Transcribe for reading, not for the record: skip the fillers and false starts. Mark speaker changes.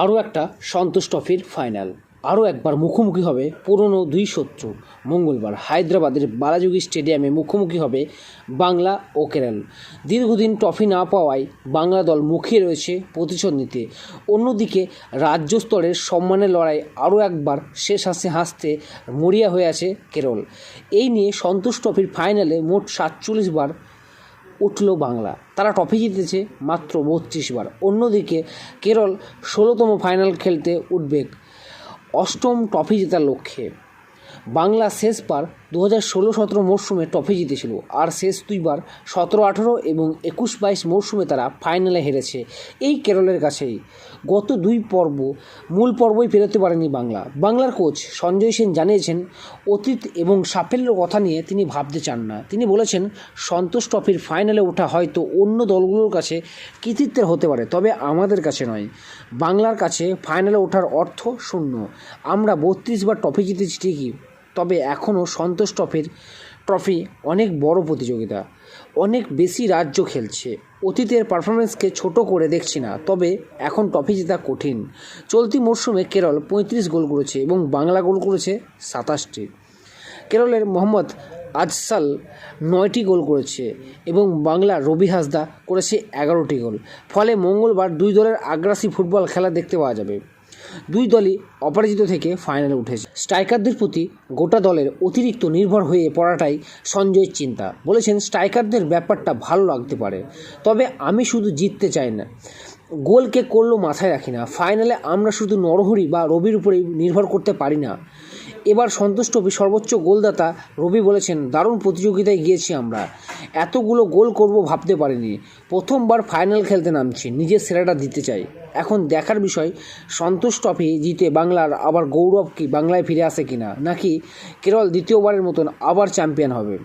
Speaker 1: আরও একটা সন্তোষ ট্রফির ফাইনাল, আরও একবার মুখোমুখি হবে পুরনো দুই শত্রু। মঙ্গলবার হায়দ্রাবাদের বালাযোগী স্টেডিয়ামে মুখোমুখি হবে বাংলা ও কেরল। দীর্ঘদিন ট্রফি না পাওয়ায় বাংলা দল মুখিয়ে রয়েছে প্রতিশোধ নিতে। অন্যদিকে রাজ্য স্তরের সম্মানের লড়াই আরও একবার শেষ হাসতে মরিয়া হয়ে আছে কেরল। এই নিয়ে সন্তোষ ট্রফির ফাইনালে মোট 47 বার উঠল বাংলা, তারা ট্রফি জিতেছে মাত্র 32 বার। অন্যদিকে কেরল 16তম ফাইনাল খেলতে উঠবে 8ম ট্রফি জেতার লক্ষ্যে। বাংলা শেষবার 2016-17 মরশুমে ট্রফি জিতেছিল, আর শেষ দুইবার 17-18 এবং 21-22 মরশুমে তারা ফাইনালে হেরেছে এই কেরলের কাছেই। গত মূল পর্বই পেরোতে পারেনি বাংলার কোচ সঞ্জয় সেন জানিয়েছেন, অতীত এবং সাফল্যের কথা নিয়ে তিনি ভাবতে চান না। তিনি বলেছেন, সন্তোষ ট্রফির ফাইনালে ওঠা হয়তো অন্য দলগুলোর কাছে কৃতিত্বের হতে পারে, তবে আমাদের কাছে নয়। বাংলার কাছে ফাইনালে ওঠার অর্থ শূন্য। আমরা 32 বার ট্রফি জিতেছি ঠিকই, তবে এখনও সন্তোষ ট্রফি অনেক বড় প্রতিযোগিতা, অনেক বেশি রাজ্য খেলছে। অতীতের পারফরমেন্সকে ছোট করে দেখছি না, তবে এখন ট্রফি জেতা কঠিন। চলতি মরশুমে কেরল 35 গোল করেছে এবং বাংলা গোল করেছে 27টি। কেরলের মোহাম্মদ আজসাল 9টি গোল করেছে এবং বাংলা রবি হাসদা করেছে 11টি গোল। ফলে মঙ্গলবার দুই দলের আগ্রাসী ফুটবল খেলা দেখতে পাওয়া যাবে। দুই দলই অপরাজিত থেকে ফাইনালে উঠেছে। স্ট্রাইকারদের প্রতি গোটা দলের অতিরিক্ত নির্ভর হয়ে পড়াটাই সঞ্জয়ের চিন্তা। বলেছেন, স্ট্রাইকারদের ব্যাপারটা ভালো লাগতে পারে, তবে আমি শুধু জিততে চাই না, গোল কে করলো মাথায় রাখি না। ফাইনালে আমরা শুধু নরহরি বা রবির উপরেই নির্ভর করতে পারি না। এবার সন্তোষ ট্রফি সর্বোচ্চ গোলদাতা রবি বলেছেন, দারুণ প্রতিযোগিতায় গিয়েছি আমরা, এতগুলো গোল করব ভাবতে পারিনি। প্রথমবার ফাইনাল খেলতে নামছি, নিজের সেরাটা দিতে চাই। এখন দেখার বিষয়, সন্তোষ ট্রফি জিতে বাংলার আবার গৌরব কি বাংলায় ফিরে আসে কিনা, নাকি কেরল দ্বিতীয়বারের মতন আবার চ্যাম্পিয়ন হবে।